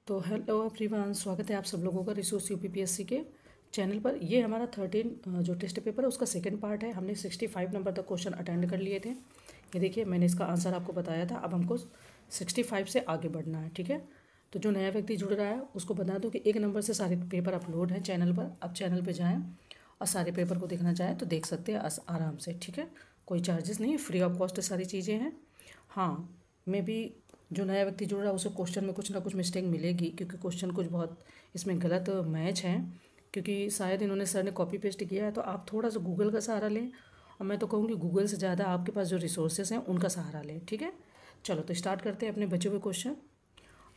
तो hello everyone, स्वागत है आप सब लोगों का रिसोर्स यूपीपीएससी के चैनल पर। ये हमारा 13 जो टेस्ट पेपर है उसका सेकंड पार्ट है। हमने 65 नंबर तक क्वेश्चन अटेंड कर लिए थे। ये देखिए, मैंने इसका आंसर आपको बताया था। अब हमको 65 से आगे बढ़ना है, ठीक है। तो जो नया व्यक्ति जुड़ रहा है उसको बता दो कि 1 नंबर से सारे पेपर अपलोड हैं चैनल पर। आप चैनल पर जाएँ और सारे पेपर को देखना चाहें तो देख सकते हैं आराम से, ठीक है। कोई चार्जेस नहीं, फ्री ऑफ कॉस्ट सारी चीज़ें हैं। हाँ, मैं भी जो नया व्यक्ति जुड़ रहा है उसे क्वेश्चन में कुछ ना कुछ मिस्टेक मिलेगी, क्योंकि क्वेश्चन कुछ बहुत इसमें गलत मैच हैं, क्योंकि शायद इन्होंने सर ने कॉपी पेस्ट किया है। तो आप थोड़ा सा गूगल का सहारा लें, और मैं तो कहूँगी गूगल से ज़्यादा आपके पास जो रिसोर्सेज हैं उनका सहारा लें, ठीक है। चलो तो स्टार्ट करते हैं अपने बचे हुए क्वेश्चन।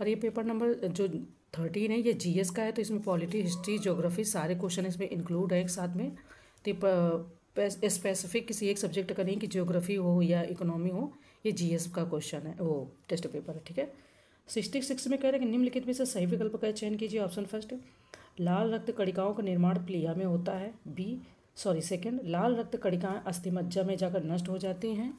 और ये पेपर नंबर जो 13 है ये जीएस का है, तो इसमें पॉलिटी, हिस्ट्री, ज्योग्राफी सारे क्वेश्चन इसमें इंक्लूड है एक साथ में। तो स्पेसिफिक किसी एक सब्जेक्ट का नहीं कि ज्योग्राफी हो या इकोनॉमी हो, ये जीएस का क्वेश्चन है, वो टेस्ट पेपर है, ठीक है। 66 में कह रहे हैं कि निम्नलिखित में से सही विकल्प का चयन कीजिए। ऑप्शन फर्स्ट, लाल रक्त कणिकाओं का निर्माण प्लीहा में होता है। सेकंड, लाल रक्त कणिकाएं अस्थिमज्जा में जाकर नष्ट हो जाती हैं।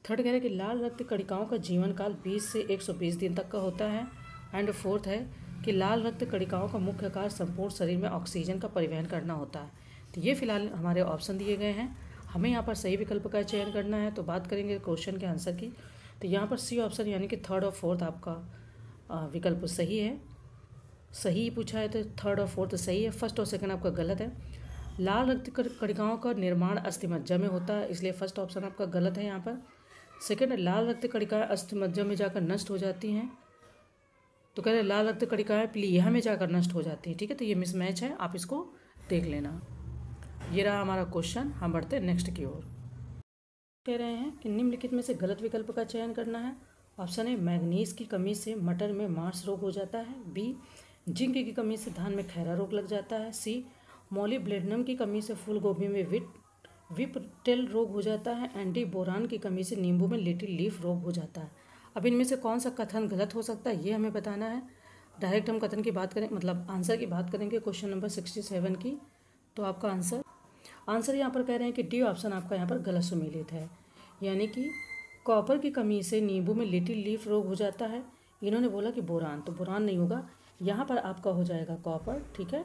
थर्ड कह रहे हैं कि लाल रक्त कणिकाओं का जीवन काल 20 से 120 दिन तक का होता है। एंड फोर्थ है कि लाल रक्त कणिकाओं का मुख्य कार्य संपूर्ण शरीर में ऑक्सीजन का परिवहन करना होता है। तो ये फिलहाल हमारे ऑप्शन दिए गए हैं, हमें यहाँ पर सही विकल्प का चयन करना है। तो बात करेंगे क्वेश्चन के आंसर की, तो यहाँ पर सी ऑप्शन यानी कि थर्ड और फोर्थ आपका विकल्प सही है। सही पूछा है तो थर्ड और फोर्थ सही है, फर्स्ट और सेकंड आपका गलत है। लाल रक्त कणिकाओं का निर्माण अस्थिमज्जा में होता है, इसलिए फर्स्ट ऑप्शन आपका गलत है यहाँ पर। सेकंड, लाल रक्त कणिकाएं अस्थिमज्जा में जाकर नष्ट हो जाती हैं, तो कह रहे हैं लाल रक्त कणिकाएं प्लीहा में जाकर नष्ट हो जाती हैं, ठीक है। तो ये मिसमैच है, आप इसको देख लेना। ये रहा हमारा क्वेश्चन। हम बढ़ते हैं नेक्स्ट की ओर। कह रहे हैं कि निम्नलिखित में से गलत विकल्प का चयन करना है। ऑप्शन ए, मैग्नीज की कमी से मटर में मार्स रोग हो जाता है। बी, जिंक की कमी से धान में खैरा रोग लग जाता है। सी, मॉलिब्लेडनम की कमी से फूल गोभी में विपटेल रोग हो जाता है। एंड डी, बोरान की कमी से नींबू में लिटिल लीफ रोग हो जाता है। अब इनमें से कौन सा कथन गलत हो सकता है ये हमें बताना है। डायरेक्ट हम कथन की बात करें, मतलब आंसर की बात करेंगे क्वेश्चन नंबर 67 की। तो आपका आंसर यहाँ पर कह रहे हैं कि डी ऑप्शन आपका यहाँ पर गलत सुमेलित है, यानी कि कॉपर की कमी से नींबू में लिटिल लीफ रोग हो जाता है। इन्होंने बोला कि बोरान, तो बोरान नहीं होगा, यहाँ पर आपका हो जाएगा कॉपर, ठीक है।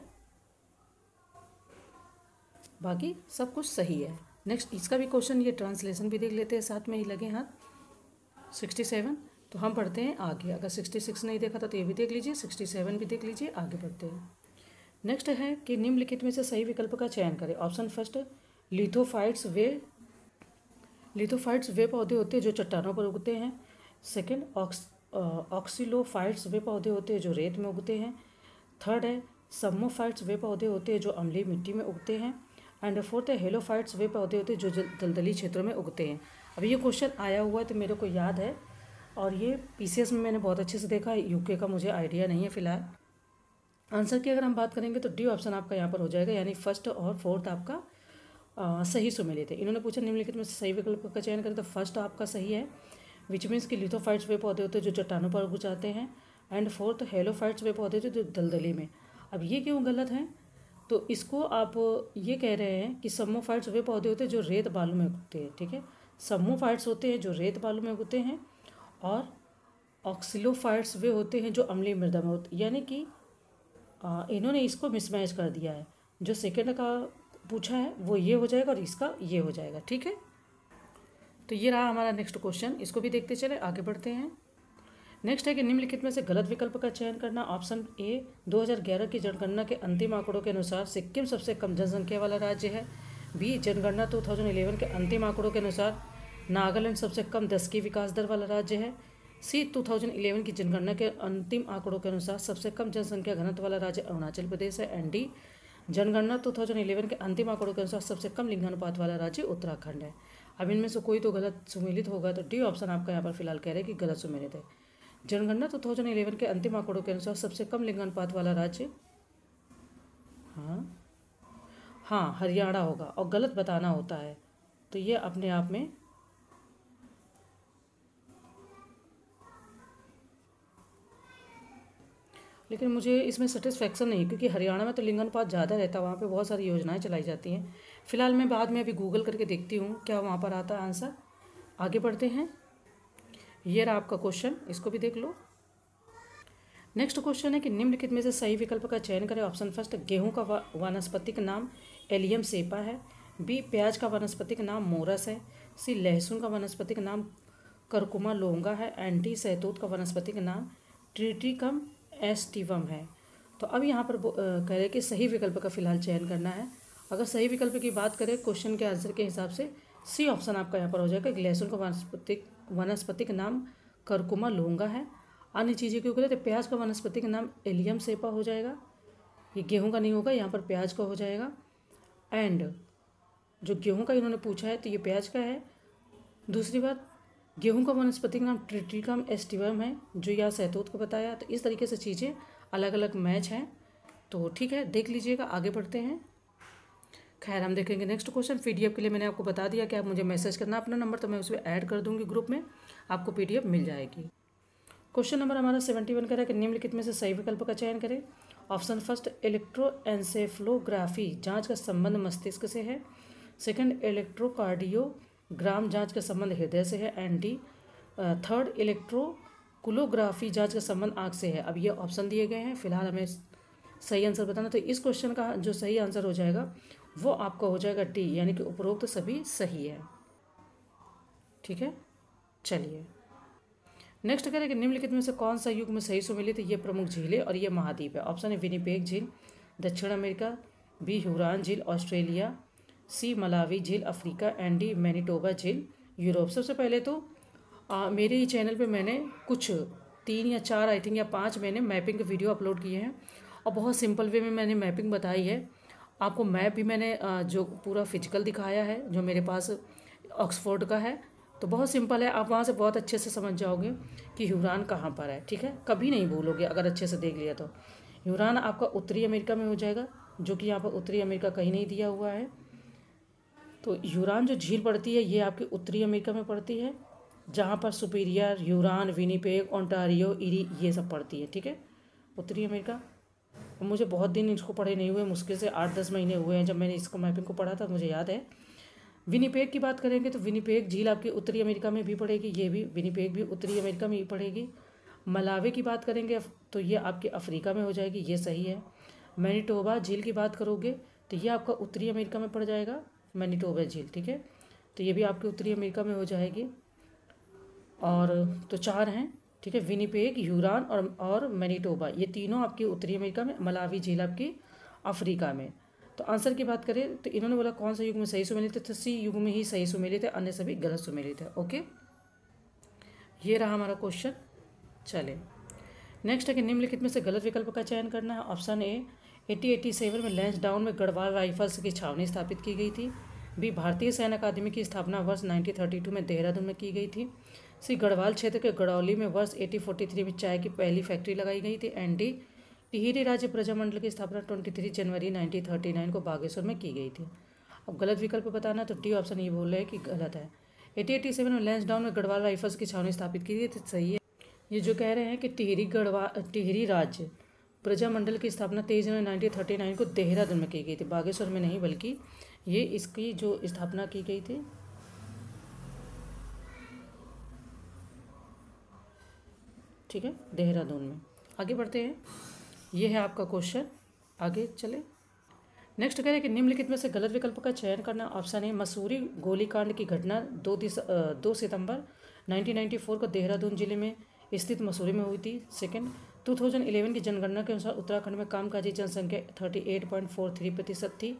बाकी सब कुछ सही है। नेक्स्ट इसका भी क्वेश्चन, ये ट्रांसलेशन भी देख लेते हैं साथ में ही लगे हाथ। 67, तो हम पढ़ते हैं आगे। अगर 66 नहीं देखा था तो ये भी देख लीजिए, 67 भी देख लीजिए, आगे बढ़ते हैं। नेक्स्ट है कि निम्नलिखित में से सही विकल्प का चयन करें। ऑप्शन फर्स्ट, लिथोफाइट्स वे पौधे होते हैं जो चट्टानों पर उगते हैं। सेकंड, ऑक्सिलोफाइट्स वे पौधे होते हैं जो रेत में उगते हैं। थर्ड है, सम्मोफाइट्स वे पौधे होते हैं जो अम्लीय मिट्टी में उगते हैं। एंड फोर्थ है, हेलोफाइट्स वे पौधे होते हैं जो दलदली क्षेत्रों में उगते हैं। अब ये क्वेश्चन आया हुआ है तो मेरे को याद है, और ये पीसीएस में मैंने बहुत अच्छे से देखा है, यूके का मुझे आइडिया नहीं है फिलहाल। आंसर की अगर हम बात करेंगे तो डी ऑप्शन आपका यहाँ पर हो जाएगा, यानी फर्स्ट और फोर्थ आपका सही सुमेलित है। इन्होंने पूछा निम्नलिखित में से सही विकल्प का चयन करें, तो फर्स्ट आपका सही है, विच मीन्स कि लिथोफाइट्स वे पौधे होते हैं जो चट्टानों पर उग जाते हैं। एंड फोर्थ, हेलोफाइट्स वे पौधे होते हैं जो दलदली में। अब ये क्यों गलत है, तो इसको आप ये कह रहे हैं कि सम्मोफाइट्स वे पौधे होते हैं जो रेत बालू में उगते हैं, ठीक है। सम्मोफाइट्स होते हैं जो रेत बालू में उगते हैं, और ऑक्सिलोफाइट्स वे होते हैं जो अम्लीय मृदा में होते, यानी कि इन्होंने इसको मिसमैच कर दिया है। जो सेकंड का पूछा है वो ये हो जाएगा और इसका ये हो जाएगा, ठीक है। तो ये रहा हमारा नेक्स्ट क्वेश्चन, इसको भी देखते चले, आगे बढ़ते हैं। नेक्स्ट है कि निम्नलिखित में से गलत विकल्प का चयन करना। ऑप्शन ए, 2011 की जनगणना के अंतिम आंकड़ों के अनुसार सिक्किम सबसे कम जनसंख्या वाला राज्य है। बी, जनगणना 2011 के अंतिम आंकड़ों के अनुसार नागालैंड सबसे कम 10 की विकास दर वाला राज्य है। सी, 2011 की जनगणना के अंतिम आंकड़ों के अनुसार सबसे कम जनसंख्या घनत्व वाला राज्य अरुणाचल प्रदेश है। एंड डी, जनगणना 2011 के अंतिम आंकड़ों के अनुसार सबसे कम लिंगानुपात वाला राज्य उत्तराखंड है। अब इनमें से कोई तो गलत सुमेलित होगा, तो डी ऑप्शन आपका यहाँ पर फिलहाल कह रहे हैं कि गलत सुमेलित है। जनगणना 2011 के अंतिम आंकड़ों के अनुसार सबसे कम लिंगानुपात वाला राज्य हाँ हरियाणा होगा, और गलत बताना होता है, तो ये अपने आप में लेकिन मुझे इसमें सेटिस्फेक्शन नहीं, क्योंकि हरियाणा में तो लिंगानुपात ज़्यादा रहता है, वहाँ पे बहुत सारी योजनाएं चलाई जाती हैं। फिलहाल मैं बाद में अभी गूगल करके देखती हूँ क्या वहाँ पर आता है आंसर। आगे बढ़ते हैं। ये रहा आपका क्वेश्चन, इसको भी देख लो। नेक्स्ट क्वेश्चन है कि निम्नलिखित में से सही विकल्प का चयन करें। ऑप्शन फर्स्ट, गेहूं का वानस्पतिक नाम एलियम सेपा है। बी, प्याज का वानस्पतिक नाम मोरस है। सी, लहसुन का वानस्पतिक नाम करकुमा लोंगा है। एंड डी, सहतूत का वानस्पतिक नाम ट्रिटिकम एस्टिवम है। तो अब यहाँ पर कह रहे कि सही विकल्प का फिलहाल चयन करना है। अगर सही विकल्प की बात करें क्वेश्चन के आंसर के हिसाब से सी ऑप्शन आपका यहाँ पर हो जाएगा कि लहसुन का वानस्पतिक नाम करकुमा लोंगा है। अन्य चीज़ें क्यों करें तो प्याज का वानस्पतिक नाम एलियम सेपा हो जाएगा। ये गेहूं का नहीं होगा, यहाँ पर प्याज का हो जाएगा। एंड जो गेहूं का इन्होंने पूछा है तो ये प्याज का है। दूसरी बात, गेहूं का वानस्पतिक नाम ट्रिटिकम एस्टिवम है, जो यहाँ सहतूत को बताया। तो इस तरीके से चीज़ें अलग अलग मैच हैं। तो ठीक है, देख लीजिएगा। आगे बढ़ते हैं। खैर, हम देखेंगे नेक्स्ट क्वेश्चन। पीडीएफ के लिए मैंने आपको बता दिया कि आप मुझे मैसेज करना अपना नंबर, तो मैं उसमें ऐड कर दूंगी ग्रुप में, आपको पीडीएफ मिल जाएगी। क्वेश्चन नंबर हमारा 71 कह रहा है कि निम्नलिखित में से सही विकल्प का चयन करें। ऑप्शन फर्स्ट, इलेक्ट्रोएन्सेफलोग्राफी जांच का संबंध मस्तिष्क से है। सेकंड, इलेक्ट्रोकार्डियोग्राम जांच का संबंध हृदय से है। एंड डी, थर्ड, इलेक्ट्रोकुलोग्राफी जांच का संबंध आँख से है। अब ये ऑप्शन दिए गए हैं, फिलहाल हमें सही आंसर बताना। तो इस क्वेश्चन का जो सही आंसर हो जाएगा वो आपका हो जाएगा डी, यानी कि उपरोक्त सभी सही है। ठीक है, चलिए नेक्स्ट करें कि निम्नलिखित में से कौन सा युग में सही सुमेलित है। ये प्रमुख झीलें और ये महाद्वीप है। ऑप्शन है विनिपेग झील दक्षिण अमेरिका, बी, ह्यूरान झील ऑस्ट्रेलिया, सी, मलावी झील अफ्रीका, एंड डी, मैनिटोबा झील यूरोप। सबसे पहले तो मेरे ही चैनल पे मैंने कुछ 3 या 4 आई थिंक या 5 मैंने मैपिंग के वीडियो अपलोड किए हैं और बहुत सिंपल वे में मैंने मैपिंग बताई है। आपको मैप भी मैंने जो पूरा फिजिकल दिखाया है, जो मेरे पास ऑक्सफोर्ड का है। तो बहुत सिंपल है, आप वहाँ से बहुत अच्छे से समझ जाओगे कि ह्यूरान कहाँ पर है। ठीक है, कभी नहीं भूलोगे अगर अच्छे से देख लिया तो। ह्यूरान आपका उत्तरी अमेरिका में हो जाएगा, जो कि यहाँ पर उत्तरी अमेरिका कहीं नहीं दिया हुआ है। तो ह्यूरान जो झील पड़ती है ये आपकी उत्तरी अमेरिका में पड़ती है, जहाँ पर सुपीरियर, ह्यूरान, विनिपेग, ओंटारियो, इरी ये सब पड़ती है। ठीक है, उत्तरी अमेरिका। मुझे बहुत दिन इसको पढ़े नहीं हुए, मुश्किल से 8-10 महीने हुए हैं जब मैंने इसको मैपिंग को पढ़ा था, मुझे याद है। विनिपेग की बात करेंगे तो विनिपेग झील आपकी उत्तरी अमेरिका में भी पड़ेगी, ये भी विनिपेग भी उत्तरी अमेरिका में ही पड़ेगी। मलावी की बात करेंगे तो ये आपके अफ्रीका में हो जाएगी, ये सही है। मैनिटोबा झील की बात करोगे तो ये आपका उत्तरी अमेरिका में पड़ जाएगा, मैनिटोबा झील। ठीक है, तो ये भी आपके उत्तरी अमेरिका में हो जाएगी। और तो 4 हैं। ठीक है, विनिपेग, ह्यूरान और मैनिटोबा ये तीनों आपकी उत्तरी अमेरिका में, मलावी झील आपकी अफ्रीका में। तो आंसर की बात करें तो इन्होंने बोला कौन सा युग में सही सुमेलित है, तो सी युग में ही सही सुमेलित है, अन्य सभी गलत सुमेलित है। ओके, ये रहा हमारा क्वेश्चन। चले नेक्स्ट है कि निम्नलिखित में से गलत विकल्प का चयन करना है। ऑप्शन ए, 1887 में लैंसडाउन में गढ़वाल राइफल्स की छावनी स्थापित की गई थी। बी, भारतीय सैन्य अकादमी की स्थापना वर्ष 1932 में देहरादून में की गई थी। सी, गढ़वाल क्षेत्र के गड़ौली में वर्ष 1843 में चाय की पहली फैक्ट्री लगाई गई थी। एंड डी, टिहरी राज्य प्रजामंडल की स्थापना 23 जनवरी 1939 को बागेश्वर में की गई थी। अब गलत विकल्प बताना, तो डी ऑप्शन ये बोल रहे हैं कि गलत है। 1887 में लैंसडाउन में गढ़वाल राइफल्स की छावनी स्थापित की गई थी, सही है। ये जो कह रहे हैं कि टिहरी राज्य प्रजामंडल की स्थापना 23 जनवरी 1939 को देहरादून में की गई थी, बागेश्वर में नहीं, बल्कि ये इसकी जो स्थापना की गई थी ठीक है देहरादून में। आगे बढ़ते हैं, ये है आपका क्वेश्चन। आगे चले नेक्स्ट कह रहे हैं कि निम्नलिखित में से गलत विकल्प का चयन करना। ऑप्शन ए, मसूरी गोलीकांड की घटना 2 सितंबर 1994 को देहरादून जिले में स्थित मसूरी में हुई थी। सेकंड, 2011 की जनगणना के अनुसार उत्तराखंड में कामकाजी जनसंख्या 38.43% थी।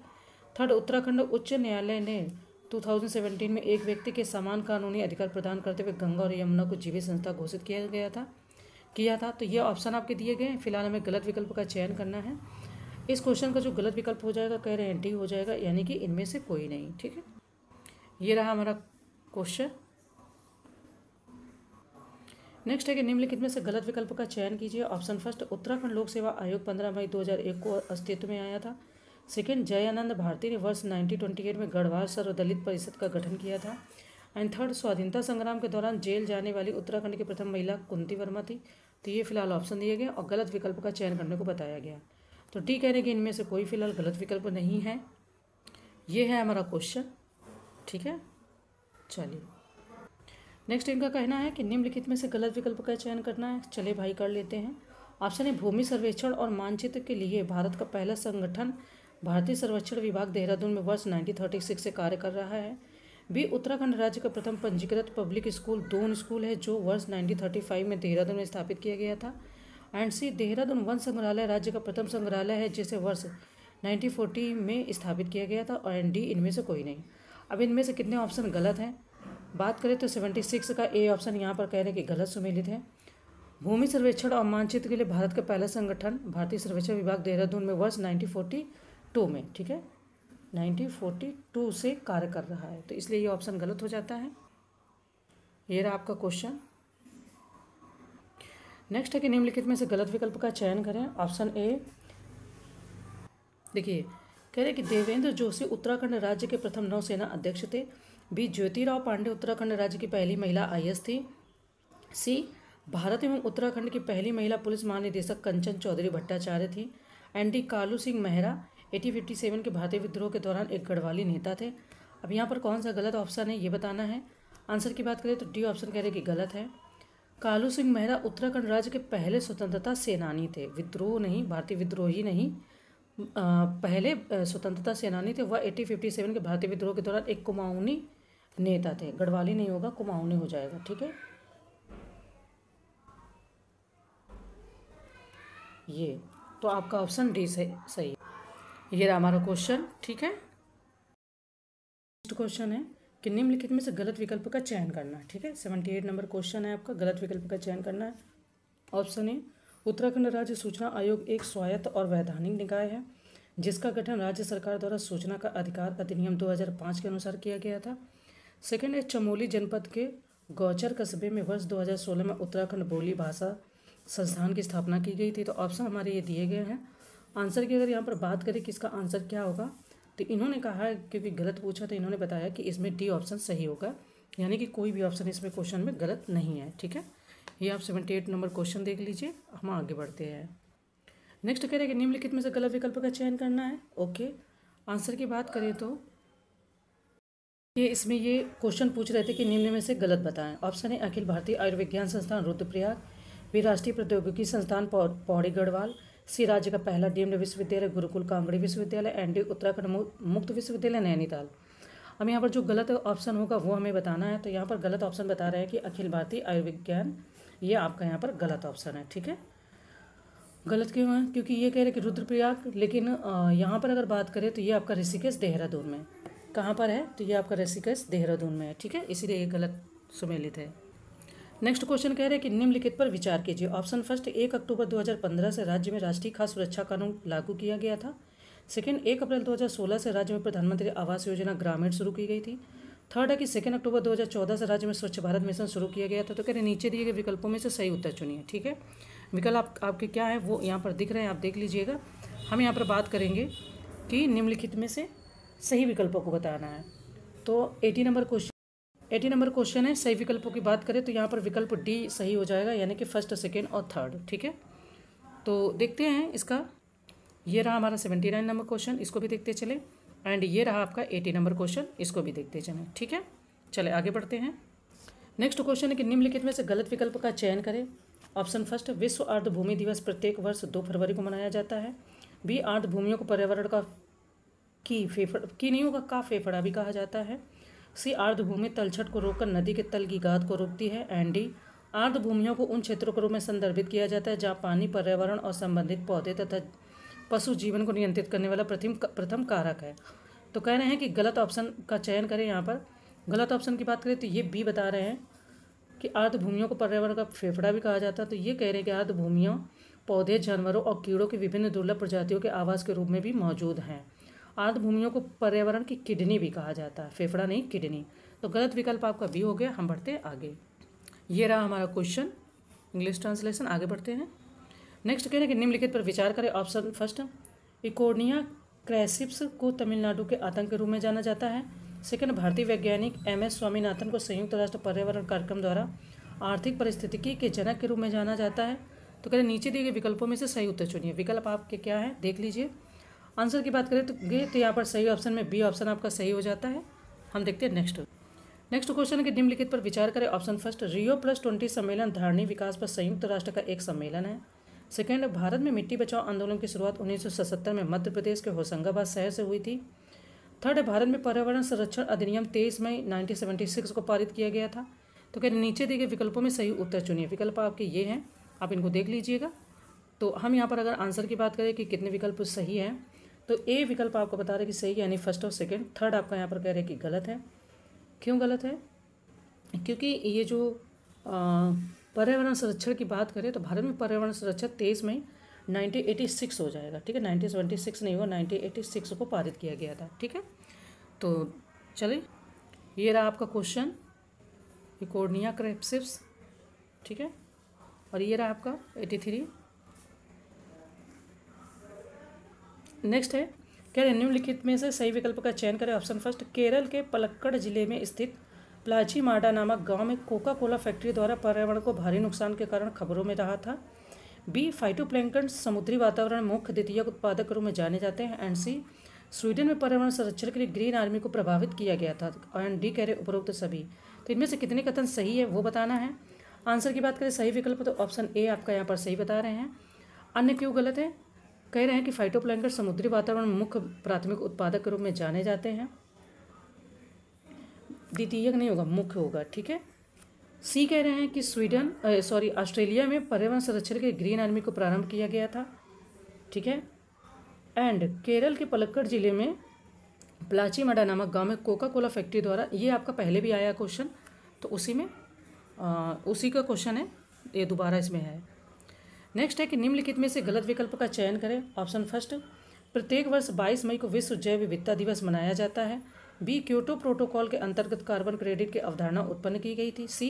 थर्ड, उत्तराखंड उच्च न्यायालय ने 2017 में एक व्यक्ति के समान कानूनी अधिकार प्रदान करते हुए गंगा और यमुना को जीवित संस्था घोषित किया था। तो ये ऑप्शन आपके दिए गए हैं, फिलहाल हमें गलत विकल्प का चयन करना है। इस क्वेश्चन का जो गलत विकल्प हो जाएगा कह रहे हैं डी हो जाएगा, यानी कि इनमें से कोई नहीं। ठीक है, ये रहा हमारा क्वेश्चन। नेक्स्ट है कि निम्नलिखित में से गलत विकल्प का चयन कीजिए। ऑप्शन फर्स्ट, उत्तराखंड लोक सेवा आयोग 15 मई 2001 को अस्तित्व में आया था। सेकंड, जयानंद भारती ने वर्ष 1928 में गढ़वाल सर्वदलित परिषद का गठन किया था। एंड थर्ड, स्वाधीनता संग्राम के दौरान जेल जाने वाली उत्तराखंड की प्रथम महिला कुंती वर्मा थी। तो ये फिलहाल ऑप्शन दिए गए और गलत विकल्प का चयन करने को बताया गया। तो डी कह रहे हैं कि इनमें से कोई फिलहाल गलत विकल्प नहीं है। ये है हमारा क्वेश्चन। ठीक है, चलिए नेक्स्ट इनका कहना है कि निम्नलिखित में से गलत विकल्प का चयन करना है। चले भाई कर लेते हैं। ऑप्शन ए भूमि सर्वेक्षण और मानचित्र के लिए भारत का पहला संगठन भारतीय सर्वेक्षण विभाग देहरादून में वर्ष 1936 से कार्य कर रहा है। बी उत्तराखंड राज्य का प्रथम पंजीकृत पब्लिक स्कूल दून स्कूल है जो वर्ष 1935 में देहरादून में स्थापित किया गया था। एंड सी देहरादून वन संग्रहालय राज्य का प्रथम संग्रहालय है जिसे वर्ष 1940 में स्थापित किया गया था। और एंड डी इनमें से कोई नहीं। अब इनमें से कितने ऑप्शन गलत हैं बात करें तो 76 का ए ऑप्शन यहाँ पर कह रहे हैं कि गलत सुमेलित है। भूमि सर्वेक्षण और मानचित्र के लिए भारत का पहला संगठन भारतीय सर्वेक्षण विभाग देहरादून में वर्ष 1942 में, ठीक है, 1942 से कार्य कर रहा है, तो इसलिए ये ऑप्शन गलत हो जाता है। ये रहा आपका क्वेश्चन। नेक्स्ट है कि निम्नलिखित में से गलत विकल्प का चयन करें। ऑप्शन ए, देखिए कह रहे कि देवेंद्र जोशी उत्तराखंड राज्य के प्रथम नौसेना अध्यक्ष थे। बी ज्योतिराव पांडे उत्तराखंड राज्य की पहली महिला IAS थी। सी भारत एवं उत्तराखंड की पहली महिला पुलिस महानिदेशक कंचन चौधरी भट्टाचार्य थी। एंड डी कालू सिंह मेहरा 1857 के भारतीय विद्रोह के दौरान एक गढ़वाली नेता थे। अब यहाँ पर कौन सा गलत ऑप्शन है ये बताना है। आंसर की बात करें तो डी ऑप्शन कह रहे कि गलत है। कालू सिंह मेहरा उत्तराखंड राज्य के पहले स्वतंत्रता सेनानी थे, विद्रोह नहीं, भारतीय विद्रोही नहीं, पहले स्वतंत्रता सेनानी थे। वह 1857 के भारतीय विद्रोह के दौरान एक कुमाऊनी नेता थे। गढ़वाली नहीं होगा, कुमाऊनी हो जाएगा, ठीक है। ये तो आपका ऑप्शन डी सही है। ये रहा हमारा क्वेश्चन, ठीक है। नेक्स्ट क्वेश्चन है कि निम्नलिखित में से गलत विकल्प का चयन करना है, ठीक है। 78 नंबर क्वेश्चन है आपका, गलत विकल्प का चयन करना है। ऑप्शन ए उत्तराखंड राज्य सूचना आयोग एक स्वायत्त और वैधानिक निकाय है जिसका गठन राज्य सरकार द्वारा सूचना का अधिकार अधिनियम 2005 के अनुसार किया गया था। सेकेंड है चमोली जनपद के गौचर कस्बे में वर्ष 2016 में उत्तराखंड बोली भाषा संस्थान की स्थापना की गई थी। तो ऑप्शन हमारे ये दिए गए हैं। आंसर की अगर यहाँ पर बात करें कि इसका आंसर क्या होगा तो इन्होंने कहा है, क्योंकि गलत पूछा तो इन्होंने बताया कि इसमें डी ऑप्शन सही होगा, यानी कि कोई भी ऑप्शन इसमें क्वेश्चन में गलत नहीं है, ठीक है। ये आप 78 नंबर क्वेश्चन देख लीजिए। हम आगे बढ़ते हैं। नेक्स्ट कह रहे हैं कि निम्नलिखित में से गलत विकल्प का चयन करना है। ओके, आंसर की बात करें तो ये इसमें ये क्वेश्चन पूछ रहे थे कि निम्न में से गलत बताएं। ऑप्शन ए अखिल भारतीय आयुर्विज्ञान संस्थान रुद्रप्रयाग, बी राष्ट्रीय प्रौद्योगिकी संस्थान पौड़ी गढ़वाल, सी राज्य का पहला डीम्ड विश्वविद्यालय गुरुकुल कांगड़ी विश्वविद्यालय, एंड डी उत्तराखंड मुक्त विश्वविद्यालय नैनीताल। अब यहाँ पर जो गलत ऑप्शन होगा वो हमें बताना है। तो यहाँ पर गलत ऑप्शन बता रहे हैं कि अखिल भारतीय आयुर्विज्ञान, ये आपका यहाँ पर गलत ऑप्शन है, ठीक है। गलत क्यों है? क्योंकि ये कह रहे हैं कि रुद्रप्रयाग, लेकिन यहाँ पर अगर बात करें तो ये आपका ऋषिकेश देहरादून में, कहाँ पर है तो ये आपका ऋषिकेश देहरादून में है, ठीक है, इसीलिए ये गलत सुमेलित है। नेक्स्ट क्वेश्चन कह रहे हैं कि निम्नलिखित पर विचार कीजिए। ऑप्शन फर्स्ट, 1 अक्टूबर 2015 से राज्य में राष्ट्रीय खाद्य सुरक्षा कानून लागू किया गया था। सेकंड, 1 अप्रैल 2016 से राज्य में प्रधानमंत्री आवास योजना ग्रामीण शुरू की गई थी। थर्ड है कि 2 अक्टूबर 2014 से राज्य में स्वच्छ भारत मिशन शुरू किया गया था। तो कह रहे नीचे दिए गए विकल्पों में से सही उत्तर चुनिए, ठीक है। विकल्प आपके क्या है वो यहाँ पर दिख रहे हैं, आप देख लीजिएगा। हम यहाँ पर बात करेंगे कि निम्नलिखित में से सही विकल्पों को बताना है। तो 80 नंबर क्वेश्चन है। सही विकल्पों की बात करें तो यहाँ पर विकल्प डी सही हो जाएगा, यानी कि फर्स्ट, सेकेंड और थर्ड, ठीक है। तो देखते हैं इसका। ये रहा हमारा 79 नंबर क्वेश्चन, इसको भी देखते चले। एंड ये रहा आपका 80 नंबर क्वेश्चन, इसको भी देखते चलें, ठीक है। चले आगे बढ़ते हैं। नेक्स्ट क्वेश्चन है कि निम्नलिखित में से गलत विकल्प का चयन करें। ऑप्शन फर्स्ट, विश्व आर्द्रभूमि दिवस प्रत्येक वर्ष 2 फरवरी को मनाया जाता है। बी आर्द्रभूमियों को पर्यावरण का का फेफड़ा भी कहा जाता है। सी आर्द्रभूमि तलछट को रोककर नदी के तल की गाद को रोकती है। एंड डी आर्द्रभूमियों को उन क्षेत्रों के रूप में संदर्भित किया जाता है जहाँ पानी, पर्यावरण और संबंधित पौधे तथा पशु जीवन को नियंत्रित करने वाला प्रथम कारक है। तो कह रहे हैं कि गलत ऑप्शन का चयन करें। यहाँ पर गलत ऑप्शन की बात करें तो ये बी बता रहे हैं कि आर्द्रभूमियों को पर्यावरण का फेफड़ा भी कहा जाता है। तो ये कह रहे हैं कि आर्द्रभूमियों पौधे, जानवरों और कीड़ों की विभिन्न दुर्लभ प्रजातियों के आवास के रूप में भी मौजूद हैं। आर्द्रभूमियों को पर्यावरण की किडनी भी कहा जाता है, फेफड़ा नहीं, किडनी। तो गलत विकल्प आपका बी हो गया। हम बढ़ते हैं आगे। ये रहा हमारा क्वेश्चन, इंग्लिश ट्रांसलेशन। आगे बढ़ते हैं। नेक्स्ट कह रहे हैं कि निम्नलिखित पर विचार करें। ऑप्शन फर्स्ट, इकोर्निया क्रैसिप्स को तमिलनाडु के आतंक के रूप में जाना जाता है। सेकंड, भारतीय वैज्ञानिक MS स्वामीनाथन को संयुक्त राष्ट्र पर्यावरण कार्यक्रम द्वारा आर्थिक पारिस्थितिकी के जनक के रूप में जाना जाता है। तो कह रहे नीचे दिए गए विकल्पों में से सही उत्तर चुनिए। विकल्प आपके क्या है देख लीजिए। आंसर की बात करें तो यहाँ पर सही ऑप्शन में बी ऑप्शन आपका सही हो जाता है। हम देखते हैं नेक्स्ट क्वेश्चन है कि निम्नलिखित पर विचार करें। ऑप्शन फर्स्ट, रियो+20 सम्मेलन धारणी विकास पर संयुक्त राष्ट्र का एक सम्मेलन है। सेकेंड, भारत में मिट्टी बचाओ आंदोलन की शुरुआत 1977 में मध्य प्रदेश के होशंगाबाद शहर से हुई थी। थर्ड है, भारत में पर्यावरण संरक्षण अधिनियम 23 मई 1976 को पारित किया गया था। तो क्या नीचे दिए गए विकल्पों में सही उत्तर चुनिए। विकल्प आपके ये हैं, आप इनको देख लीजिएगा। तो हम यहाँ पर अगर आंसर की बात करें कि कितने विकल्प सही हैं, तो ए विकल्प आपको बता रहे कि सही है, यानी फर्स्ट और सेकेंड। थर्ड आपका यहाँ पर कह रहे हैं कि गलत है। क्यों गलत है? क्योंकि ये जो पर्यावरण संरक्षण की बात करें तो भारत में पर्यावरण संरक्षण 23 मई 1986 हो जाएगा। ठीक है, 1976 नहीं हुआ, 1986 को पारित किया गया था। ठीक है, तो चलिए, ये रहा आपका क्वेश्चन, कॉर्निया क्रेप्सिस। ठीक है, और ये रहा आपका 83। नेक्स्ट है, क्या निम्नलिखित में से सही विकल्प का चयन करें। ऑप्शन फर्स्ट, केरल के पलक्कड़ जिले में स्थित प्लाचीमाडा नामक गांव में कोका कोला फैक्ट्री द्वारा पर्यावरण को भारी नुकसान के कारण खबरों में रहा था। बी, फाइटोप्लैंक्टन समुद्री वातावरण मुख्य द्वितीयक उत्पादक के रूप में जाने जाते हैं। एंड सी, स्वीडन में पर्यावरण संरक्षण के लिए ग्रीन आर्मी को प्रभावित किया गया था। एंड डी कह रहे उपरोक्त सभी। तो इनमें से कितने कथन सही है वो बताना है। आंसर की बात करें सही विकल्प, तो ऑप्शन ए आपका यहाँ पर सही बता रहे हैं। अन्य क्यों गलत है? कह रहे हैं कि फाइटोप्लैंक्टन समुद्री वातावरण मुख्य प्राथमिक उत्पादक के रूप में जाने जाते हैं। द्वितीयक नहीं होगा, मुख्य होगा। ठीक है। सी कह रहे हैं कि ऑस्ट्रेलिया में पर्यावरण संरक्षण के ग्रीन आर्मी को प्रारंभ किया गया था। ठीक है। एंड केरल के पलक्कड़ जिले में प्लाचीमाडा नामक गांव में कोका कोला फैक्ट्री द्वारा, ये आपका पहले भी आया क्वेश्चन, तो उसी का क्वेश्चन है, ये दोबारा इसमें है। नेक्स्ट है कि निम्नलिखित में से गलत विकल्प का चयन करें। ऑप्शन फर्स्ट, प्रत्येक वर्ष 22 मई को विश्व जैव विविधता दिवस मनाया जाता है। बी, क्योटो प्रोटोकॉल के अंतर्गत कार्बन क्रेडिट की अवधारणा उत्पन्न की गई थी। सी,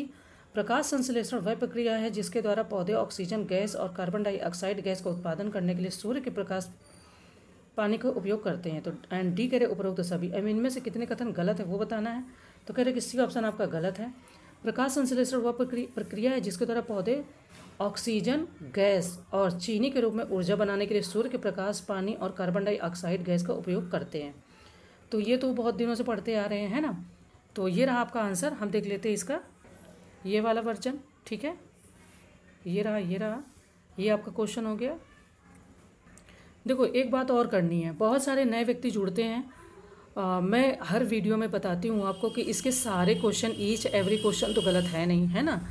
प्रकाश संश्लेषण वह प्रक्रिया है जिसके द्वारा पौधे ऑक्सीजन गैस और कार्बन डाइऑक्साइड गैस का उत्पादन करने के लिए सूर्य के प्रकाश पानी का उपयोग करते हैं। तो एंड डी कह रहे उपरोक्त सभी। अब इनमें से कितने कथन गलत है वो बताना है। तो कह रहे कि सी ऑप्शन आपका गलत है। प्रकाश संश्लेषण वह प्रक्रिया है जिसके द्वारा पौधे ऑक्सीजन गैस और चीनी के रूप में ऊर्जा बनाने के लिए सूर्य के प्रकाश, पानी और कार्बन डाइऑक्साइड गैस का उपयोग करते हैं। तो ये तो बहुत दिनों से पढ़ते आ रहे हैं ना। तो ये रहा आपका आंसर। हम देख लेते हैं इसका, ये वाला वर्जन। ठीक है, ये रहा ये आपका क्वेश्चन हो गया। देखो, एक बात और करनी है, बहुत सारे नए व्यक्ति जुड़ते हैं। मैं हर वीडियो में बताती हूँ आपको कि इसके सारे क्वेश्चन, ईच एवरी क्वेश्चन तो गलत है नहीं, है ना।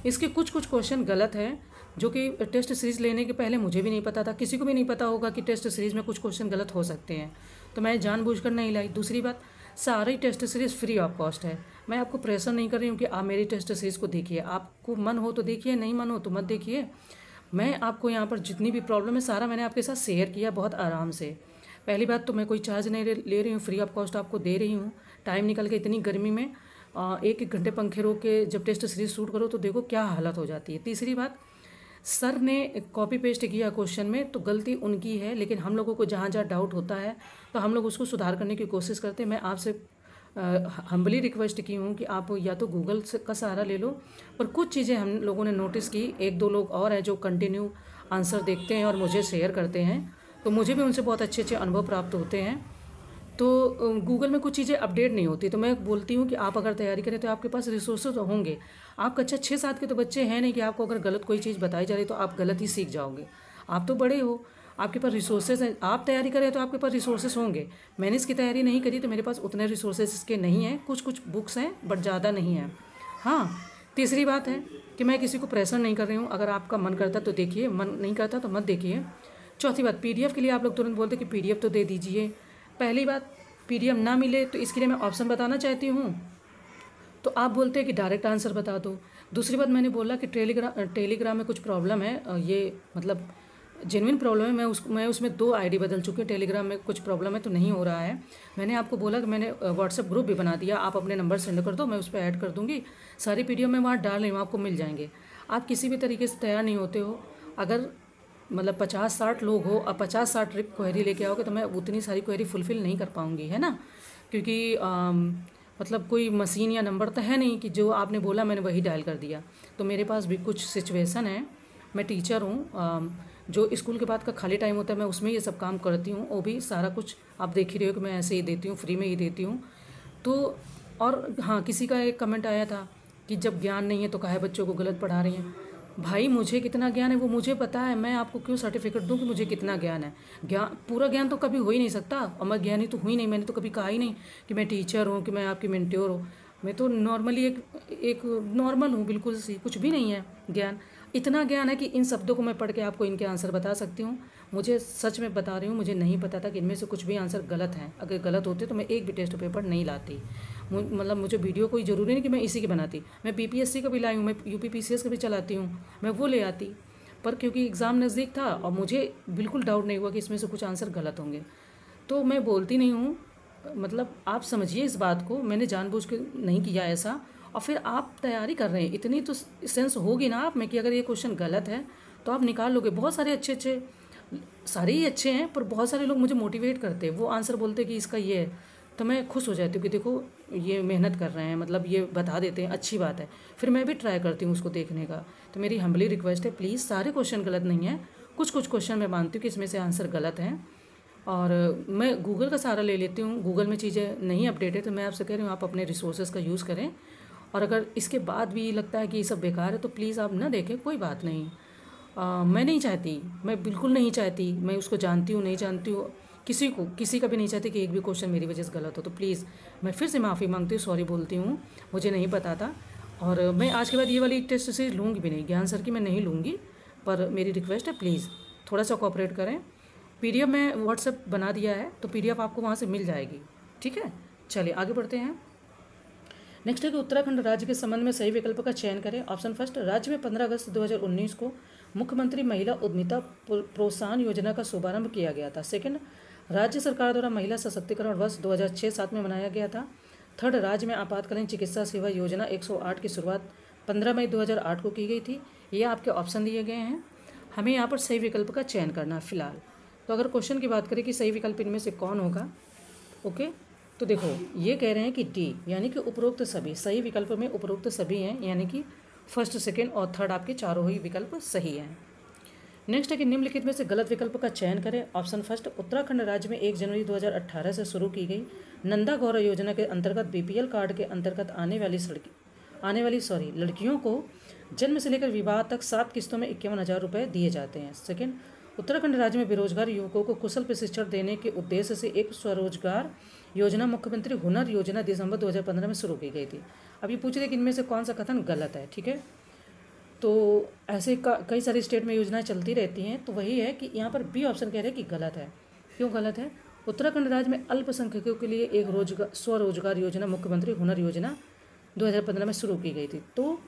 इसके कुछ क्वेश्चन गलत हैं जो कि टेस्ट सीरीज़ लेने के पहले मुझे भी नहीं पता था, किसी को भी नहीं पता होगा कि टेस्ट सीरीज़ में कुछ क्वेश्चन गलत हो सकते हैं, तो मैं जानबूझकर नहीं लाई। दूसरी बात, सारी test series free of cost है। मैं आपको प्रेशर नहीं कर रही हूँ कि आप मेरी टेस्ट सीरीज़ को देखिए, आपको मन हो तो देखिए, नहीं मन हो तो मत देखिए। मैं आपको यहाँ पर जितनी भी प्रॉब्लम है सारा मैंने आपके साथ शेयर किया बहुत आराम से। पहली बात तो मैं कोई चार्ज नहीं ले रही हूँ, फ्री ऑफ कॉस्ट आपको दे रही हूँ। टाइम निकल के इतनी गर्मी में 1-1 घंटे पंखे रोक के जब टेस्ट सीरीज शूट करो तो देखो क्या हालत हो जाती है। तीसरी बात, सर ने कॉपी पेस्ट किया क्वेश्चन में तो गलती उनकी है, लेकिन हम लोगों को जहाँ जहाँ डाउट होता है तो हम लोग उसको सुधार करने की कोशिश करते हैं। मैं आपसे हम्बली रिक्वेस्ट की हूँ कि आप या तो गूगल का सहारा ले लो, पर कुछ चीज़ें हम लोगों ने नोटिस की, 1-2 लोग और हैं जो कंटिन्यू आंसर देखते हैं और मुझे शेयर करते हैं, तो मुझे भी उनसे बहुत अच्छे अनुभव प्राप्त होते हैं। तो गूगल में कुछ चीज़ें अपडेट नहीं होती, तो मैं बोलती हूँ कि आप अगर तैयारी करें तो आपके पास रिसोर्सेज होंगे। आप कक्षा 6-7 के तो बच्चे हैं नहीं कि आपको अगर गलत कोई चीज़ बताई जा रही तो आप गलत ही सीख जाओगे। आप तो बड़े हो, आपके पास रिसोर्सेज हैं, आप तैयारी करें तो आपके पास रिसोर्सेज होंगे। मैंने इसकी तैयारी नहीं करी तो मेरे पास उतने रिसोर्सेज इसके नहीं हैं, कुछ बुक्स हैं बट ज़्यादा नहीं हैं। हाँ, तीसरी बात है कि मैं किसी को प्रेशर नहीं कर रही हूँ, अगर आपका मन करता तो देखिए, मन नहीं करता तो मत देखिए। चौथी बात, PDF के लिए आप लोग तुरंत बोलते कि PDF तो दे दीजिए। पहली बात, PDF ना मिले तो इसके लिए मैं ऑप्शन बताना चाहती हूँ, तो आप बोलते हैं कि डायरेक्ट आंसर बता दो। दूसरी बात, मैंने बोला कि टेलीग्राम में कुछ प्रॉब्लम है, ये मतलब जेन्युइन प्रॉब्लम है। मैं उसमें 2 ID बदल चुकी हूँ, टेलीग्राम में कुछ प्रॉब्लम है तो नहीं हो रहा है। मैंने आपको बोला कि मैंने व्हाट्सएप ग्रुप भी बना दिया, आप अपने नंबर सेंड कर दो, मैं उस पर ऐड कर दूँगी। सारी PDF मैं वहाँ डाल रही हूँ, आपको मिल जाएंगे। आप किसी भी तरीके से तैयार नहीं होते हो, अगर मतलब 50-60 लोग हो और 50-60 क्वेरी लेके आओगे तो मैं उतनी सारी क्वेरी फुलफ़िल नहीं कर पाऊँगी, है ना। क्योंकि मतलब कोई मशीन या नंबर तो है नहीं कि जो आपने बोला मैंने वही डायल कर दिया। तो मेरे पास भी कुछ सिचुएसन है, मैं टीचर हूँ, जो स्कूल के बाद का खाली टाइम होता है मैं उसमें ये सब काम करती हूँ। वो भी सारा कुछ आप देख ही रहे हो कि मैं ऐसे ही देती हूँ, फ्री में ही देती हूँ। तो और हाँ, किसी का एक कमेंट आया था कि जब ज्ञान नहीं है तो काहे बच्चों को गलत पढ़ा रही हैं। भाई मुझे कितना ज्ञान है वो मुझे पता है, मैं आपको क्यों सर्टिफिकेट दूं कि मुझे कितना ज्ञान है। ज्ञान, पूरा ज्ञान तो कभी हो ही नहीं सकता, और मैं ज्ञानी तो हुई नहीं, मैंने तो कभी कहा ही नहीं कि मैं टीचर हूँ, कि मैं आपकी मेंटोर हूँ। मैं तो नॉर्मली एक नॉर्मल हूँ, बिल्कुल सी, कुछ भी नहीं है ज्ञान। इतना ज्ञान है कि इन शब्दों को मैं पढ़ के आपको इनके आंसर बता सकती हूँ। मुझे सच में बता रही हूँ, मुझे नहीं पता था कि इनमें से कुछ भी आंसर गलत हैं। अगर गलत होते तो मैं एक भी टेस्ट पेपर नहीं लाती। मतलब मुझे वीडियो कोई ज़रूरी नहीं कि मैं इसी की बनाती, मैं बीपीएससी का भी लाई हूँ, मैं यूपीपीसीएस का भी चलाती हूँ, मैं वो ले आती। पर क्योंकि एग्ज़ाम नज़दीक था और मुझे बिल्कुल डाउट नहीं हुआ कि इसमें से कुछ आंसर गलत होंगे, तो मैं बोलती नहीं हूँ। मतलब आप समझिए इस बात को, मैंने जानबूझ के नहीं किया ऐसा। और फिर आप तैयारी कर रहे हैं, इतनी तो सेंस होगी ना आप में कि अगर ये क्वेश्चन गलत है तो आप निकाल लोगे। बहुत सारे अच्छे अच्छे, सारे ही अच्छे हैं, पर बहुत सारे लोग मुझे मोटिवेट करते हैं, वो आंसर बोलते हैं कि इसका ये है, तो मैं खुश हो जाती हूँ कि देखो ये मेहनत कर रहे हैं, मतलब ये बता देते हैं, अच्छी बात है। फिर मैं भी ट्राई करती हूँ उसको देखने का। तो मेरी हम्बली रिक्वेस्ट है, प्लीज़ सारे क्वेश्चन गलत नहीं है, कुछ कुछ क्वेश्चन मैं मानती हूँ कि इसमें से आंसर गलत हैं। और मैं गूगल का सहारा ले लेती हूँ, गूगल में चीज़ें नहीं अपडेट है, तो मैं आपसे कह रही हूँ आप अपने रिसोर्सेज का यूज़ करें। और अगर इसके बाद भी लगता है कि ये सब बेकार है तो प्लीज़ आप ना देखें, कोई बात नहीं। मैं नहीं चाहती, मैं बिल्कुल नहीं चाहती, मैं उसको जानती हूँ नहीं जानती हूँ, किसी का भी नहीं चाहती कि एक भी क्वेश्चन मेरी वजह से गलत हो। तो प्लीज़ मैं फिर से माफ़ी मांगती हूँ, सॉरी बोलती हूँ, मुझे नहीं पता था। और मैं आज के बाद ये वाली टेस्ट सीरीज लूँगी भी नहीं, ज्ञान सर की मैं नहीं लूँगी। पर मेरी रिक्वेस्ट है, प्लीज़ थोड़ा सा कोऑपरेट करें। पीडीएफ में व्हाट्सएप बना दिया है, तो पीडीएफ आपको वहाँ से मिल जाएगी, ठीक है। चलिए आगे बढ़ते हैं। नेक्स्ट है कि उत्तराखंड राज्य के संबंध में सही विकल्प का चयन करें। ऑप्शन फर्स्ट, राज्य में 15 अगस्त 2019 को मुख्यमंत्री महिला उद्यमिता प्रोत्साहन योजना का शुभारंभ किया गया था। सेकंड, राज्य सरकार द्वारा महिला सशक्तिकरण वर्ष 2006-07 में मनाया गया था। थर्ड, राज्य में आपातकालीन चिकित्सा सेवा योजना 108 की शुरुआत 15 मई 2008 को की गई थी। ये आपके ऑप्शन दिए गए हैं, हमें यहाँ पर सही विकल्प का चयन करना है फिलहाल। तो अगर क्वेश्चन की बात करें कि सही विकल्प इनमें से कौन होगा, ओके, तो देखो ये कह रहे हैं कि डी, यानी कि उपरोक्त सभी। सही विकल्प में उपरोक्त सभी हैं, यानी कि फर्स्ट, सेकेंड और थर्ड आपके चारों ही विकल्प सही हैं। नेक्स्ट है कि निम्नलिखित में से गलत विकल्प का चयन करें। ऑप्शन फर्स्ट, उत्तराखंड राज्य में 1 जनवरी 2018 से शुरू की गई नंदा गौरव योजना के अंतर्गत बीपीएल कार्ड के अंतर्गत आने वाली लड़कियों को जन्म से लेकर विवाह तक 7 किस्तों में 51,000 रुपये दिए जाते हैं। सेकेंड, उत्तराखंड राज्य में बेरोजगार युवकों को कुशल प्रशिक्षण देने के उद्देश्य से एक स्वरोजगार योजना मुख्यमंत्री हुनर योजना दिसंबर 2015 में शुरू की गई थी। अब ये पूछ रहे कि इनमें से कौन सा कथन गलत है, ठीक है। तो ऐसे कई सारी स्टेट में योजनाएं चलती रहती हैं, तो वही है कि यहाँ पर बी ऑप्शन कह रहे हैं कि गलत है। क्यों गलत है? उत्तराखंड राज्य में अल्पसंख्यकों के लिए एक स्वरोजगार योजना मुख्यमंत्री हुनर योजना 2015 में शुरू की गई थी। तो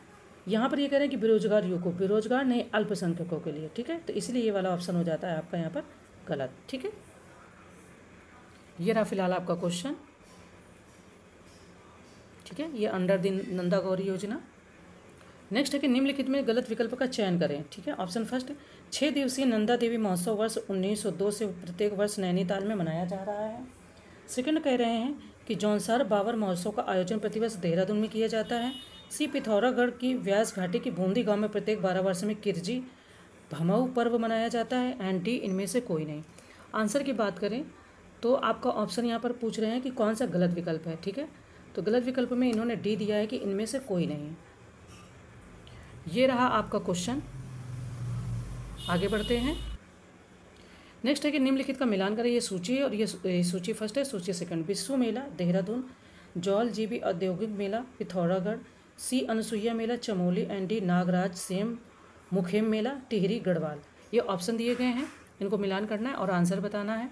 यहाँ पर ये कह रहे हैं कि बेरोजगार युवकों, बेरोजगार नहीं अल्पसंख्यकों के लिए, ठीक है। तो इसलिए ये वाला ऑप्शन हो जाता है आपका यहाँ पर गलत, ठीक है। ये रहा फिलहाल आपका क्वेश्चन, ठीक है। ये अंडर द नंदा गौरी योजना। नेक्स्ट है कि निम्नलिखित में गलत विकल्प का चयन करें, ठीक है। ऑप्शन फर्स्ट, 6 दिवसीय नंदा देवी महोत्सव वर्ष 1902 से प्रत्येक वर्ष नैनीताल में मनाया जा रहा है। सेकंड कह रहे हैं कि जौनसार बाबर महोत्सव का आयोजन प्रतिवर्ष देहरादून में किया जाता है। सी, पिथौरागढ़ की व्यास घाटी की बूंदी गांव में प्रत्येक 12 वर्ष में किरजी भमऊ पर्व मनाया जाता है। एंड डी, इनमें से कोई नहीं। आंसर की बात करें तो आपका ऑप्शन यहाँ पर पूछ रहे हैं कि कौन सा गलत विकल्प है, ठीक है। तो गलत विकल्प में इन्होंने डी दिया है कि इनमें से कोई नहीं। ये रहा आपका क्वेश्चन, आगे बढ़ते हैं। नेक्स्ट है कि निम्नलिखित का मिलान करें। ये सूची है और ये सूची फर्स्ट है, सूची सेकंड। विश्व मेला देहरादून, जौल जीबी औद्योगिक मेला पिथौरागढ़, सी अनसुईया मेला चमोली, एंड डी नागराज सेम मुखेम मेला टिहरी गढ़वाल। ये ऑप्शन दिए गए हैं, इनको मिलान करना है और आंसर बताना है।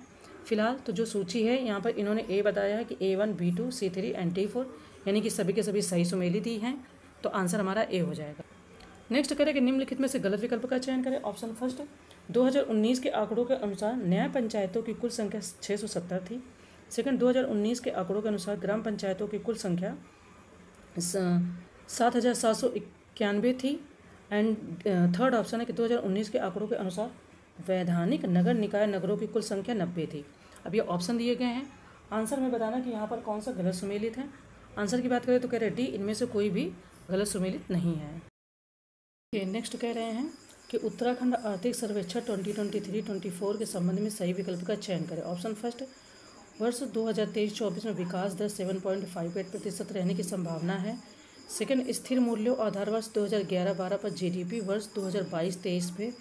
फिलहाल तो जो सूची है यहाँ पर इन्होंने ए बताया है कि A1, B2, C3 and D4, यानी कि सभी के सभी सही सुमेली दी हैं, तो आंसर हमारा ए हो जाएगा। नेक्स्ट करें कि निम्नलिखित में से गलत विकल्प का चयन करें। ऑप्शन फर्स्ट, 2019 के आंकड़ों के अनुसार न्याय पंचायतों की कुल संख्या 670 थी। सेकंड, 2019 के आंकड़ों के अनुसार ग्राम पंचायतों की कुल संख्या 7,791 थी। एंड थर्ड ऑप्शन है कि 2019 के आंकड़ों के अनुसार वैधानिक नगर निकाय नगरों की कुल संख्या 90 थी। अब ये ऑप्शन दिए गए हैं, आंसर में बताना कि यहाँ पर कौन सा गलत सुमेलित है। आंसर की बात करें तो कह रहे डी, इनमें से कोई भी गलत सुमेलित नहीं है। नेक्स्ट कह रहे हैं कि उत्तराखंड आर्थिक सर्वेक्षण 2023-24 के संबंध में सही विकल्प का चयन करें। ऑप्शन फर्स्ट, वर्ष 2023-24 में विकास दर 7.58% रहने की संभावना है। सेकंड, स्थिर मूल्यों आधार वर्ष 2011-12 पर जीडीपी वर्ष 2022-23 में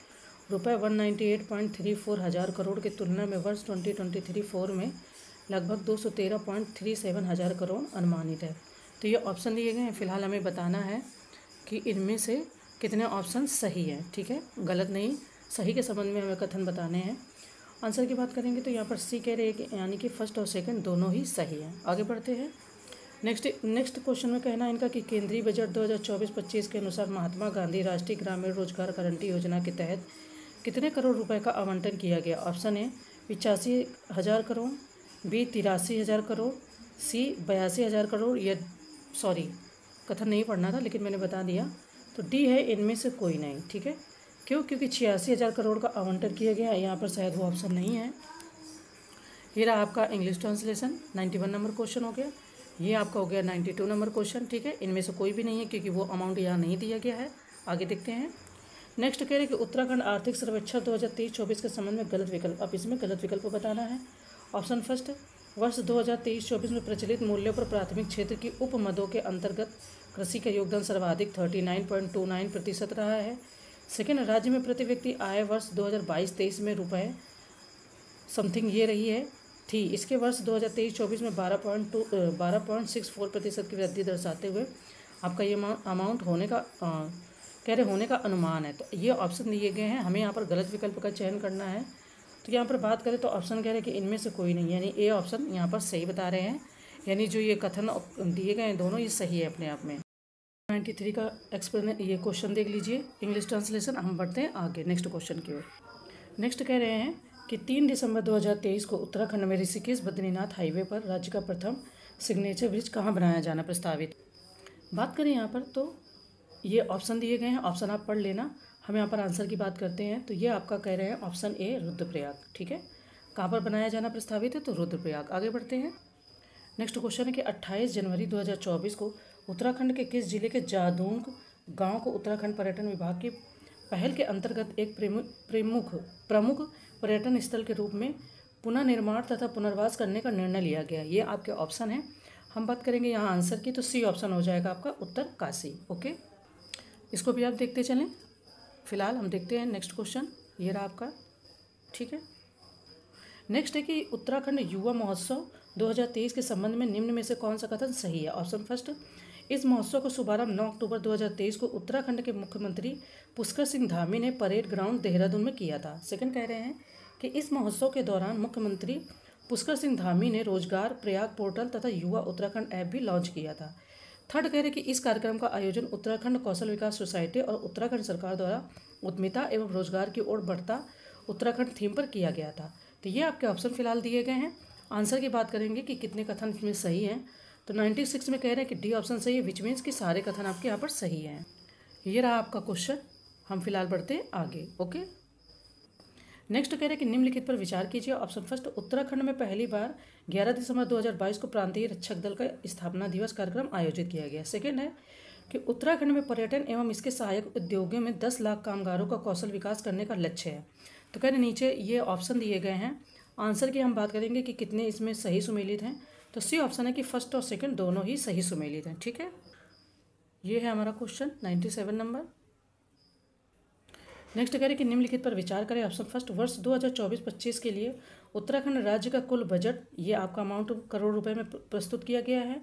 रुपये 198.34 हज़ार करोड़ की तुलना में वर्ष 2023-24 में लगभग 213.37 हज़ार करोड़ अनुमानित है। तो ये ऑप्शन दिए गए हैं। फिलहाल हमें बताना है कि इनमें से कितने ऑप्शन सही हैं। ठीक है, गलत नहीं, सही के संबंध में हमें कथन बताने हैं। आंसर की बात करेंगे तो यहाँ पर सी कह रहे हैं कि यानी कि फर्स्ट और सेकंड दोनों ही सही हैं। आगे बढ़ते हैं। नेक्स्ट क्वेश्चन में कहना है इनका कि केंद्रीय बजट 2024-25 के अनुसार महात्मा गांधी राष्ट्रीय ग्रामीण रोजगार गारंटी योजना के तहत कितने करोड़ रुपए का आवंटन किया गया। Option A 85,000 crore, B 83,000 crore, C 82,000 crore, या सॉरी कथन नहीं पढ़ना था लेकिन मैंने बता दिया, तो डी है इनमें से कोई नहीं। ठीक है, क्यों? क्योंकि 86,000 करोड़ का आवंटन किया गया है, यहाँ पर शायद वो ऑप्शन नहीं है। ये रहा आपका इंग्लिश ट्रांसलेशन, 91 नंबर क्वेश्चन हो गया। ये आपका हो गया 92 नंबर क्वेश्चन। ठीक है, इनमें से कोई भी नहीं है क्योंकि वो अमाउंट यहाँ नहीं दिया गया है। आगे देखते हैं। नेक्स्ट कह रहे हैं कि उत्तराखंड आर्थिक सर्वेक्षण 2023-24 के संबंध में गलत विकल्प। अब इसमें गलत विकल्प बताना है। ऑप्शन फर्स्ट, वर्ष 2023-24 में प्रचलित मूल्यों पर प्राथमिक क्षेत्र की उपमदों के अंतर्गत कृषि का योगदान सर्वाधिक 39.29% रहा है। सेकेंड, राज्य में प्रति व्यक्ति आय वर्ष 2022-23 में रुपये समथिंग ये रही है थी, इसके वर्ष 2023-24 में 12.64% की वृद्धि दर्शाते हुए आपका ये अमाउंट होने का होने का अनुमान है। तो ये ऑप्शन दिए गए हैं, हमें यहाँ पर गलत विकल्प का चयन करना है। तो यहाँ पर बात करें तो ऑप्शन कह रहे हैं कि इनमें से कोई नहीं, यानी ए ऑप्शन यहाँ पर सही बता रहे हैं। यानी जो ये कथन दिए गए हैं दोनों ये सही है अपने आप में। 93 का ये क्वेश्चन देख लीजिए, इंग्लिश ट्रांसलेशन। हम बढ़ते हैं आगे नेक्स्ट क्वेश्चन की ओर। नेक्स्ट कह रहे हैं कि 3 दिसंबर 2023 को उत्तराखंड में ऋषिकेश बद्रीनाथ हाईवे पर राज्य का प्रथम सिग्नेचर ब्रिज कहाँ बनाया जाना प्रस्तावित। बात करें यहाँ पर तो ये ऑप्शन दिए गए हैं, ऑप्शन आप पढ़ लेना। हम यहाँ पर आंसर की बात करते हैं तो ये आपका कह रहे हैं ऑप्शन ए रुद्रप्रयाग। ठीक है, कहाँ पर बनाया जाना प्रस्तावित है तो रुद्रप्रयाग। आगे बढ़ते हैं। नेक्स्ट क्वेश्चन है कि 28 जनवरी 2024 को उत्तराखंड के किस जिले के जादूंग गांव को उत्तराखंड पर्यटन विभाग की पहल के अंतर्गत एक प्रमुख पर्यटन स्थल के रूप में पुनः निर्माण तथा पुनर्वास करने का निर्णय लिया गया। ये आपके ऑप्शन है। हम बात करेंगे यहाँ आंसर की तो सी ऑप्शन हो जाएगा आपका उत्तरकाशी। ओके, इसको भी आप देखते चलें। फिलहाल हम देखते हैं नेक्स्ट क्वेश्चन, ये रहा आपका। ठीक है, नेक्स्ट है कि उत्तराखंड युवा महोत्सव 2023 के संबंध में निम्न में से कौन सा कथन सही है। ऑप्शन फर्स्ट, इस महोत्सव का शुभारंभ 9 अक्टूबर 2023 को उत्तराखंड के मुख्यमंत्री पुष्कर सिंह धामी ने परेड ग्राउंड देहरादून में किया था। सेकंड कह रहे हैं कि इस महोत्सव के दौरान मुख्यमंत्री पुष्कर सिंह धामी ने रोजगार प्रयाग पोर्टल तथा युवा उत्तराखंड ऐप भी लॉन्च किया था। थर्ड कह रहे कि इस कार्यक्रम का आयोजन उत्तराखंड कौशल विकास सोसाइटी और उत्तराखंड सरकार द्वारा उद्यमिता एवं रोजगार की ओर बढ़ता उत्तराखंड थीम पर किया गया था। तो ये आपके ऑप्शन फिलहाल दिए गए हैं। आंसर की बात करेंगे कि कितने कथन इसमें सही हैं तो 96 में कह रहे हैं कि डी ऑप्शन सही है, विच मीन्स कि सारे कथन आपके यहाँ पर सही हैं। ये रहा आपका क्वेश्चन। हम फिलहाल बढ़ते हैं आगे। ओके, नेक्स्ट कह रहे हैं कि निम्नलिखित पर विचार कीजिए। ऑप्शन फर्स्ट, उत्तराखंड में पहली बार 11 दिसंबर 2022 को प्रांतीय रक्षक दल का स्थापना दिवस कार्यक्रम आयोजित किया गया। सेकेंड है कि उत्तराखंड में पर्यटन एवं इसके सहायक उद्योगों में 10 लाख कामगारों का कौशल विकास करने का लक्ष्य है। तो कह रहे नीचे ये ऑप्शन दिए गए हैं। आंसर की हम बात करेंगे कि कितने इसमें सही सुमेलित हैं तो सी ऑप्शन है कि फर्स्ट और सेकंड दोनों ही सही सुमेलित हैं। ठीक है, ये है हमारा क्वेश्चन 97 नंबर। नेक्स्ट करें कि निम्नलिखित पर विचार करें। ऑप्शन फर्स्ट, वर्ष 2024-25 के लिए उत्तराखंड राज्य का कुल बजट ये आपका अमाउंट करोड़ रुपए में प्रस्तुत किया गया है।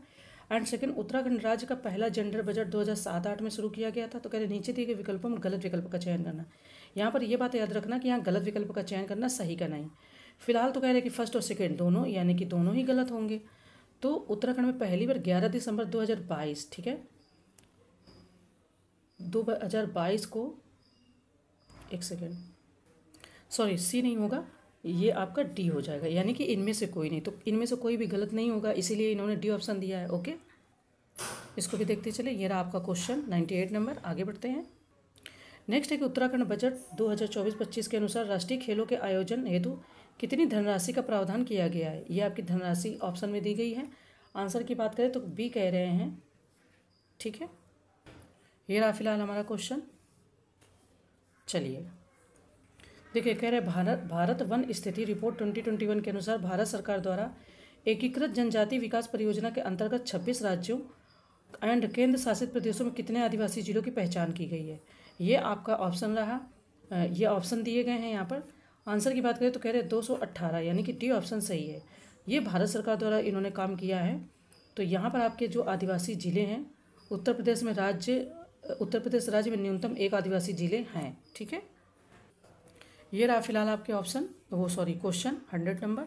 एंड सेकंड, उत्तराखंड राज्य का पहला जेंडर बजट 2007-8 में शुरू किया गया था। तो कह रहे नीचे दिए गए विकल्पों में गलत विकल्प का चयन करना। यहाँ पर यह बात याद रखना कि यहाँ गलत विकल्प का चयन करना सही का नहीं। फिलहाल तो कह रहे कि फर्स्ट और सेकेंड दोनों यानी कि दोनों ही गलत होंगे। तो उत्तराखंड में पहली बार 11 दिसंबर 2022, ठीक है 2022 को, एक सेकेंड, सॉरी सी नहीं होगा, ये आपका डी हो जाएगा, यानी कि इनमें से कोई नहीं। तो इनमें से कोई भी गलत नहीं होगा, इसीलिए इन्होंने डी ऑप्शन दिया है। ओके, इसको भी देखते चले। ये रहा आपका क्वेश्चन 98 नंबर। आगे बढ़ते हैं। नेक्स्ट है कि उत्तराखंड बजट 2024-25 के अनुसार राष्ट्रीय खेलों के आयोजन हेतु कितनी धनराशि का प्रावधान किया गया है। ये आपकी धनराशि ऑप्शन में दी गई है। आंसर की बात करें तो बी कह रहे हैं। ठीक है, ये रहा फिलहाल हमारा क्वेश्चन। चलिए देखिए, कह रहे भारत वन स्थिति रिपोर्ट 2021 के अनुसार भारत सरकार द्वारा एकीकृत जनजाति विकास परियोजना के अंतर्गत 26 राज्यों एंड केंद्र शासित प्रदेशों में कितने आदिवासी जिलों की पहचान की गई है। ये आपका ऑप्शन रहा। ये ऑप्शन दिए गए हैं यहाँ पर। आंसर की बात करें तो कह रहे हैं 218, यानी कि डी ऑप्शन सही है। ये भारत सरकार द्वारा इन्होंने काम किया है। तो यहाँ पर आपके जो आदिवासी जिले हैं, उत्तर प्रदेश राज्य में न्यूनतम 1 आदिवासी जिले हैं। ठीक है, ये रहा फिलहाल आपके ऑप्शन, क्वेश्चन 100 नंबर।